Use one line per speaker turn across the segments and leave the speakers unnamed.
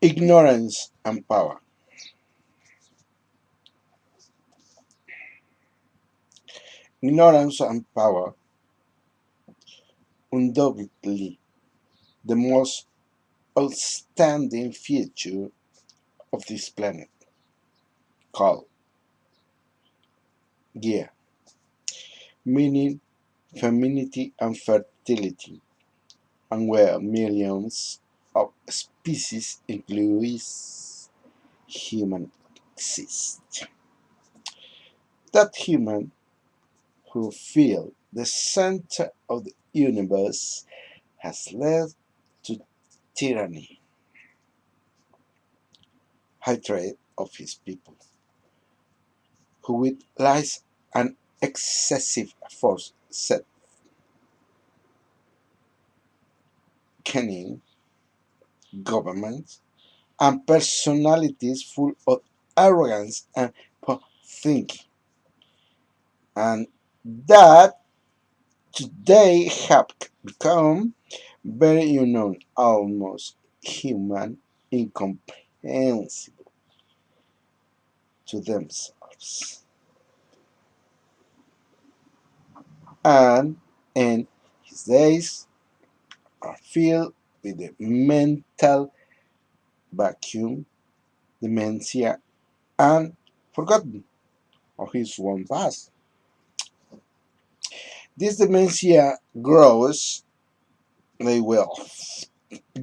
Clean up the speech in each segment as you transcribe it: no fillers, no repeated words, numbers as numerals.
Ignorance and power. Ignorance and power, undoubtedly the most outstanding feature of this planet, called Gaia, meaning femininity and fertility, and where millions of species, including human, exist. That human who feel the center of the universe has led to tyranny, hatred of his people, who with lies and excessive force set cunning governments and personalities full of arrogance and thinking, and that today have become very unknown, almost human, incomprehensible to themselves. And in his days are filled with the mental vacuum, dementia, and forgotten of his own past. This dementia grows, they will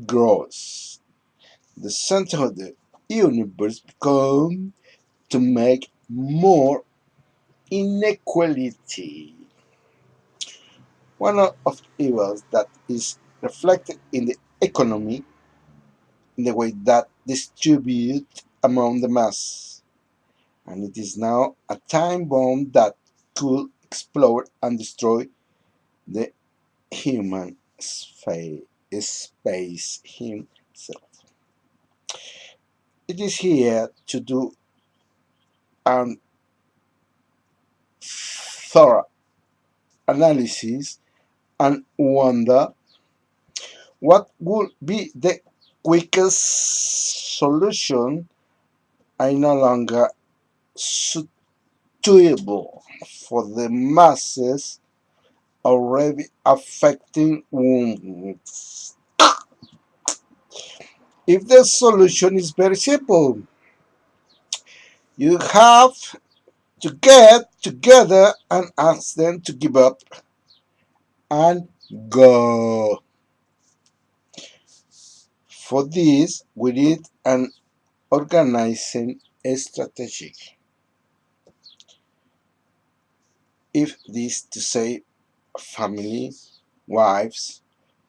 grows. The center of the universe become to make more inequality. One of evils that is reflected in the economy in the way that distribute among the mass. And it is now a time bomb that could explode and destroy the human space himself. It is here to do a thorough analysis and wonder what would be the quickest solution. I no longer suitable for the masses already affecting wounds. If the solution is very simple, you have to get together and ask them to give up and go. For this, we need an organizing strategy. If this to say family, wives,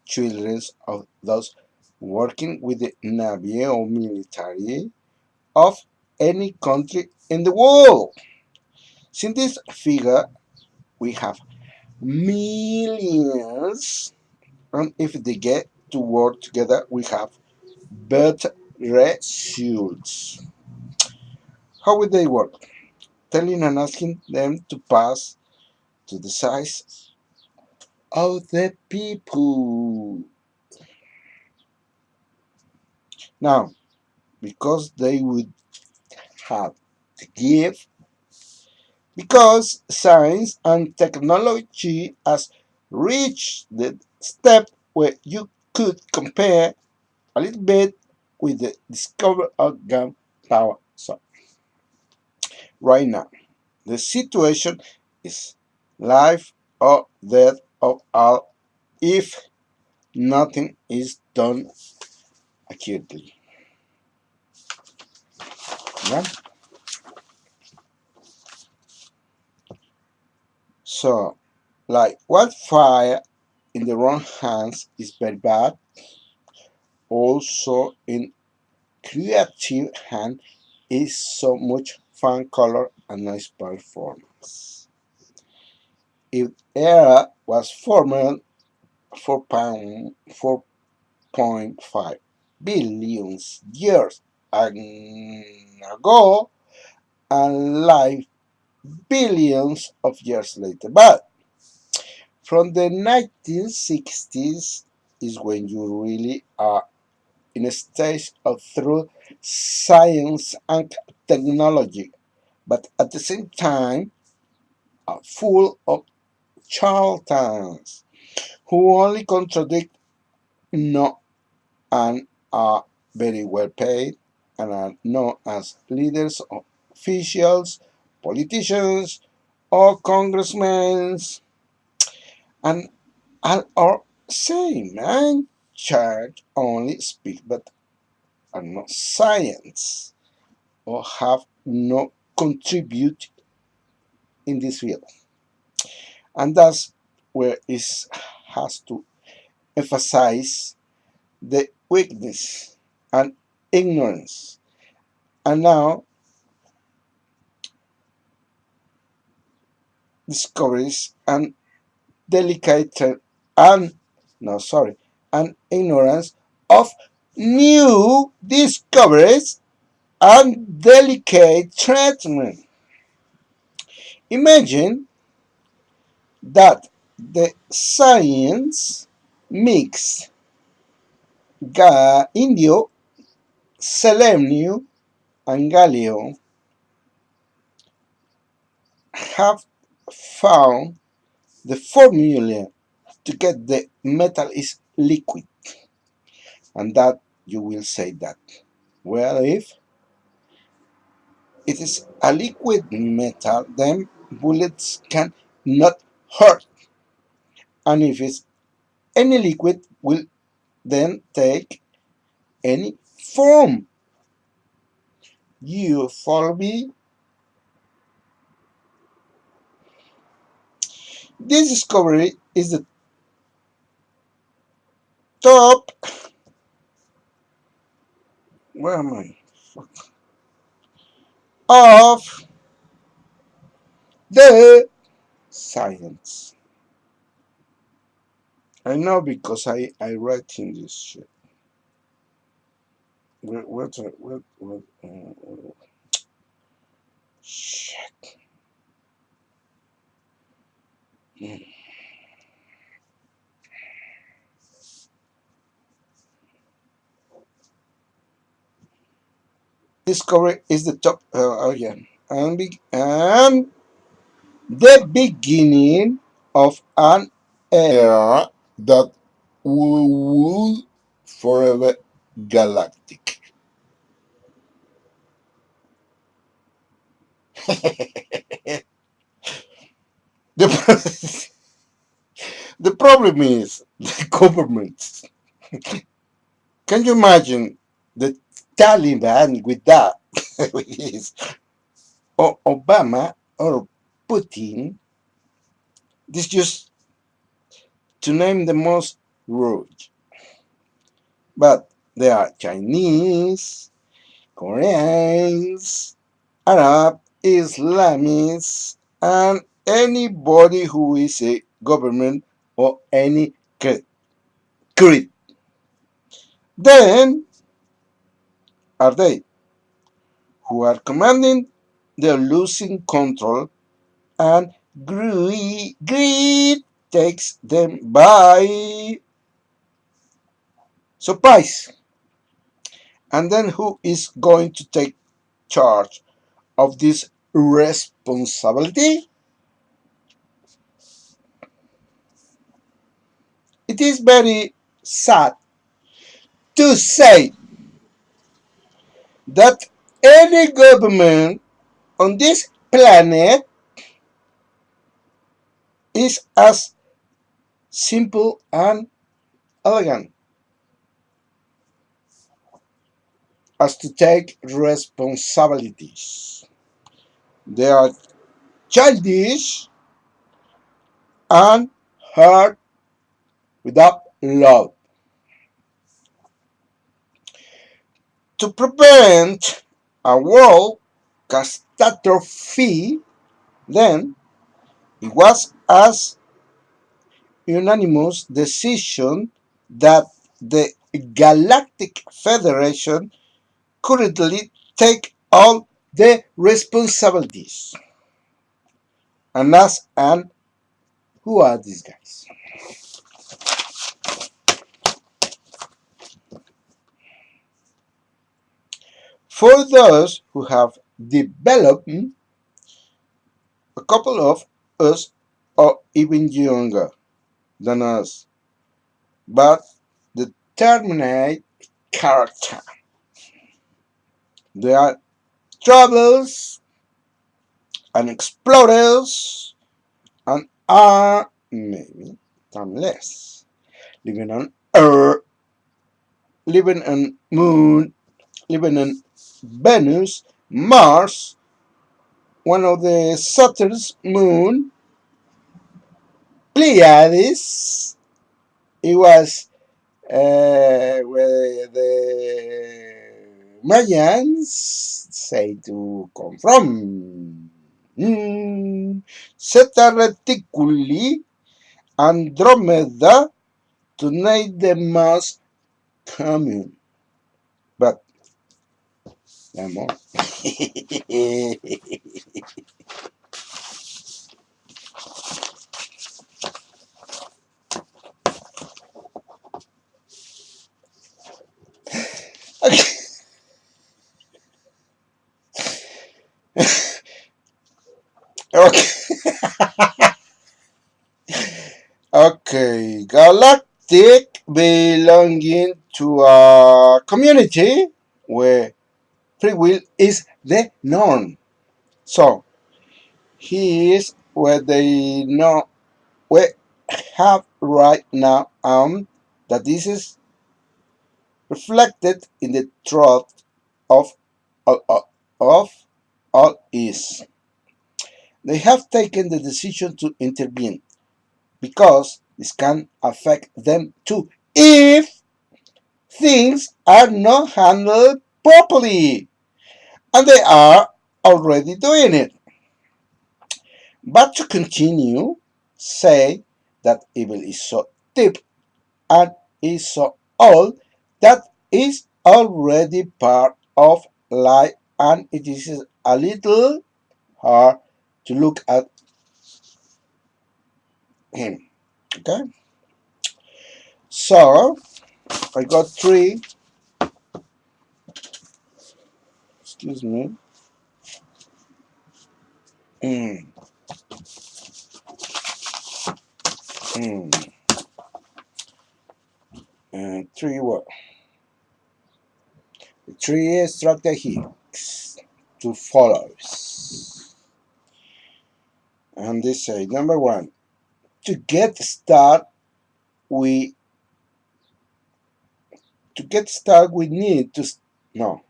children of those working with the Navy or military of any country in the world. Since this figure, we have millions, and if they get to work together, we have better results. How will they work? Telling and asking them to pass to the size of the people. Now, because they would have to give, because science and technology has reached the step where you could compare a little bit with the discovery of gunpowder. So, right now, the situation is life or death of all if nothing is done acutely. Yeah? So, like wildfire in the wrong hands is very bad. Also, in creative hand is so much fun, color, and nice performance. If Era was formed 4.5 billion years ago and life billions of years later. But from the 1960s is when you really are in a stage of through science and technology, but at the same time are full of charlatans who only contradict no and are very well paid and are known as leaders, officials, politicians, or congressmen, and are same and charge only speak but are not science or have no contribute in this field. And that's where it has to emphasize the weakness and ignorance. And now discoveries and delicate and no sorry and ignorance of new discoveries and delicate treatment. Imagine that the science mix indio, selenium, and gallium have found the formula to get the metal is liquid, and that you will say that, well, if it is a liquid metal, then bullets can not hurt, and if it's any liquid will then take any form. You follow me? This discovery is the top. Where am I? Of the science. I know because I write in this shit. Shit. Discovery is the top. Again, and the beginning of an era that will forever galactic. The, the problem is the government. Can you imagine the Taliban with that? Is or Obama or Putin? This just to name the most rude. But there are Chinese, Koreans, Arab, Islamists, and anybody who is a government or any creed. Then are they who are commanding, they're losing control, and greed takes them by surprise. And then who is going to take charge of this responsibility? It is very sad to say that any government on this planet is as simple and elegant as to take responsibilities. They are childish and hurt without love. To prevent a world catastrophe, then it was as unanimous decision that the Galactic Federation currently take all the responsibilities. And ask, and who are these guys? For those who have developed, a couple of us are even younger than us, but determined character. They are travelers and explorers and are maybe timeless, living on Earth, living on Moon, living on Venus, Mars, one of the Saturn's moon, Pleiades. It was where the Mayans say to come from. Zeta Reticuli, Andromeda, to name the most common. But no more. Okay. Okay. Galactic belonging to a community where free will is the norm. So here's where they know we have right now that this is reflected in the truth of of all is. They have taken the decision to intervene because this can affect them too if things are not handled properly, and they are already doing it. But to continue, say that evil is so deep and is so old that is already part of life, and it is a little hard to look at him. Okay, so I got three. Excuse me. Mm, mm, three what? Three strategies to follow. And they say number one, to get started, we we need to no.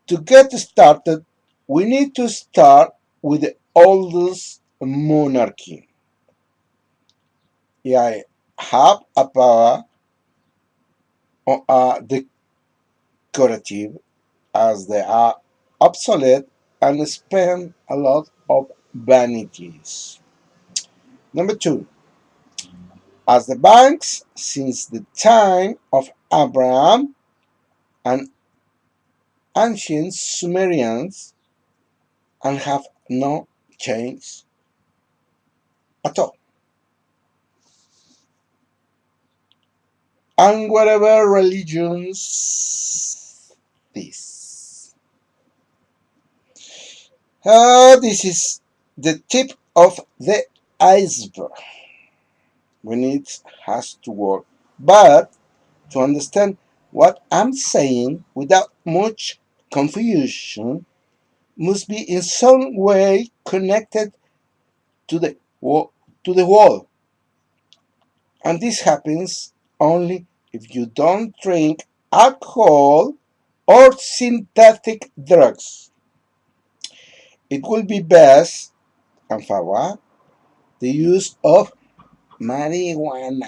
To get started, we need to start with the oldest monarchy. I have a power or are decorative as they are obsolete and spend a lot of vanities. Number two, as the banks since the time of Abraham and ancient Sumerians and have no change at all. And whatever religions this. This is the tip of the iceberg when it has to work. But to understand what I'm saying without much confusion must be in some way connected to the wall. And this happens only if you don't drink alcohol or synthetic drugs. It will be best, and for what? The use of marijuana,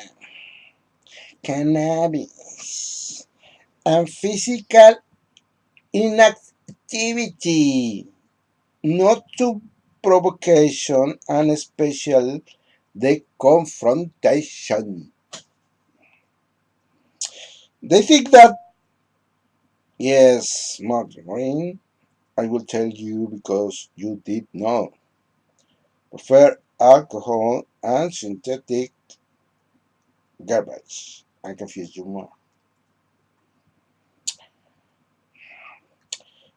cannabis, and physical inactivity, not to provocation and special the confrontation. They think that, yes, Margarine, I will tell you because you did know. Prefer alcohol and synthetic garbage. I confuse you more.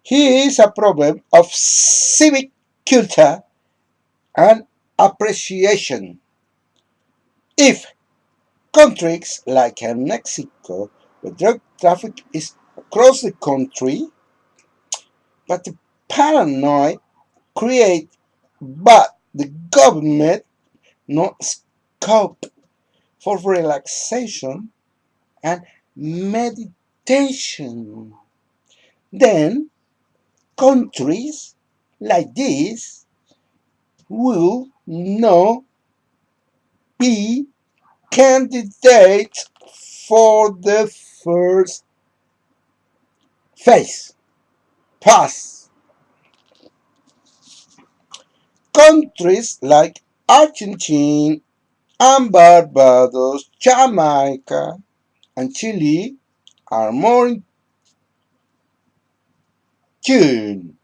Here is a problem of civic culture and appreciation. If countries like Mexico, where drug traffic is across the country, but the paranoid create, but the government no scope for relaxation and meditation. Then countries like this will not be candidates for the first phase. Pass. Countries like Argentina and Barbados, Jamaica, and Chile are more in tune.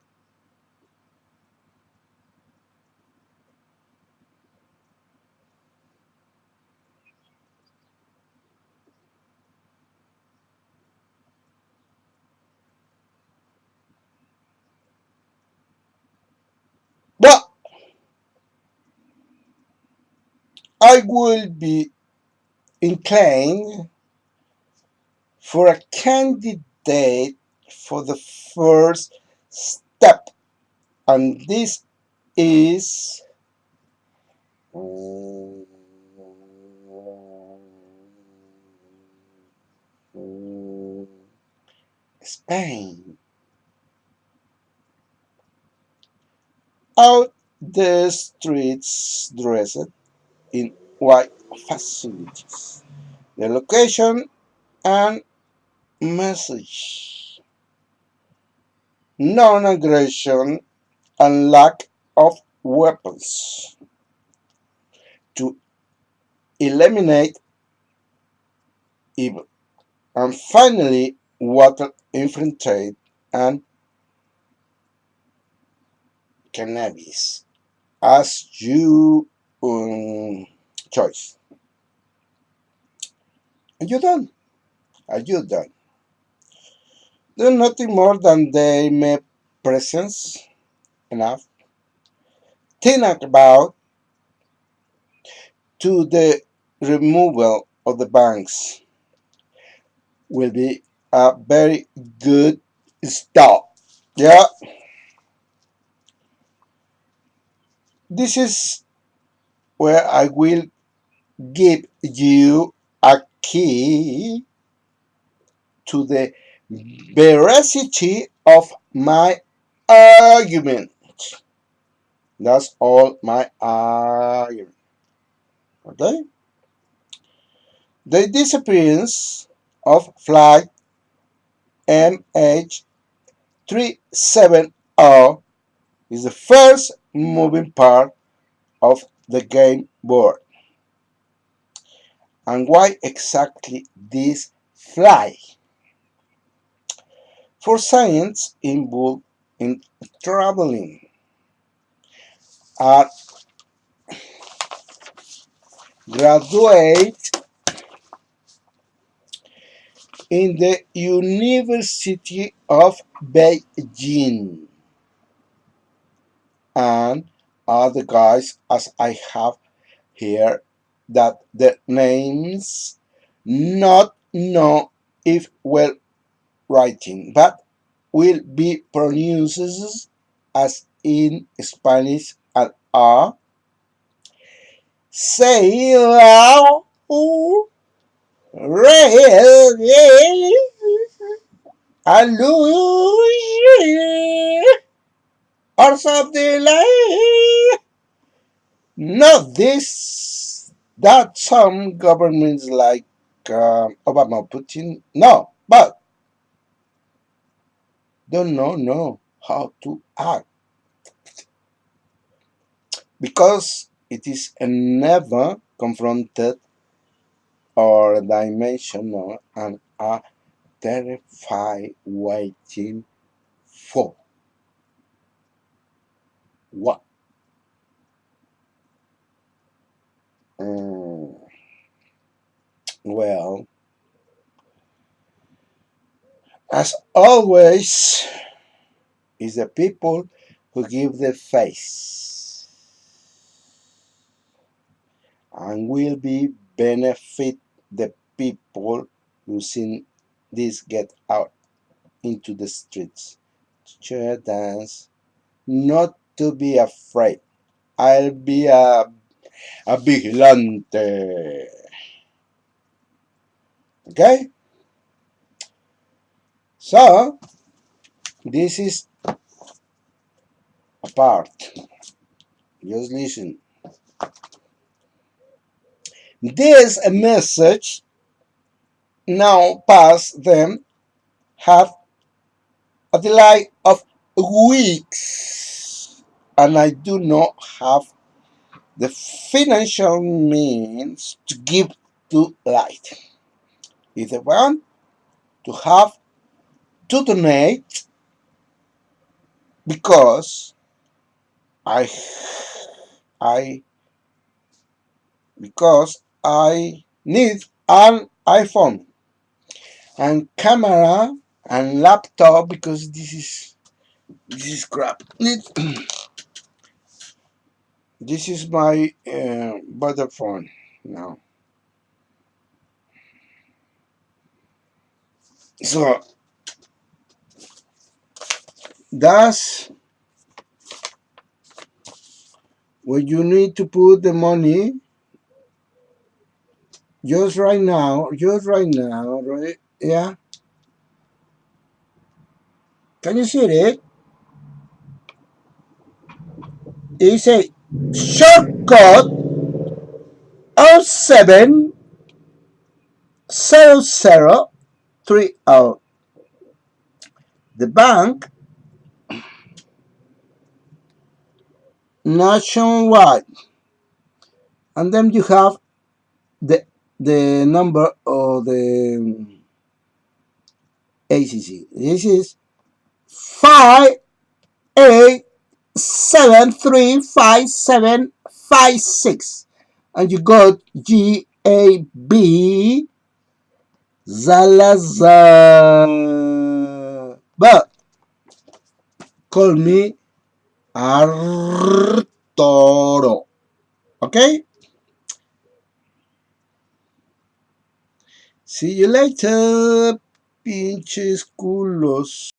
But I will be inclined for a candidate for the first step, and this is Spain. Out the streets dressed in white facilities. The location and message. Non-aggression and lack of weapons to eliminate evil. And finally, water infiltrate and cannabis as you choice. Are you done? Are you done? Do nothing more than they may presence enough. Think about to the removal of the banks will be a very good start. Yeah, this is where I will give you a key to the veracity of my argument. That's all my argument. Okay? The disappearance of flight MH370 is the first moving part of the game board. And why exactly this fly? For science involved in traveling are graduates in the University of Beijing and other guys as I have here that the names not know if well writing but will be pronounced as in Spanish and are say loud really hallelujah or something like not this that some governments like Obama Putin no but don't know how to act because it is never confronted or dimensional and are terrified waiting for what. Mm, well, as always, It's the people who give the face and will be benefit the people using this get out into the streets to cheer, dance, not to be afraid. I'll be a vigilante. Okay? So, this is a part. Just listen. This message now pass them have a delay of weeks, and I do not have the financial means to give to light. If they want to have to donate, because I I I need an iPhone and camera and laptop because this is crap. This is my butter phone now. So that's where you need to put the money just right now, right? Yeah. Can you see it? It's a shortcut 070030. The bank nationwide, and then you have the number of the ACC. This is 58735756, and you got GAB Zalazar. But call me Arturo. Okay? See you later, pinches culos.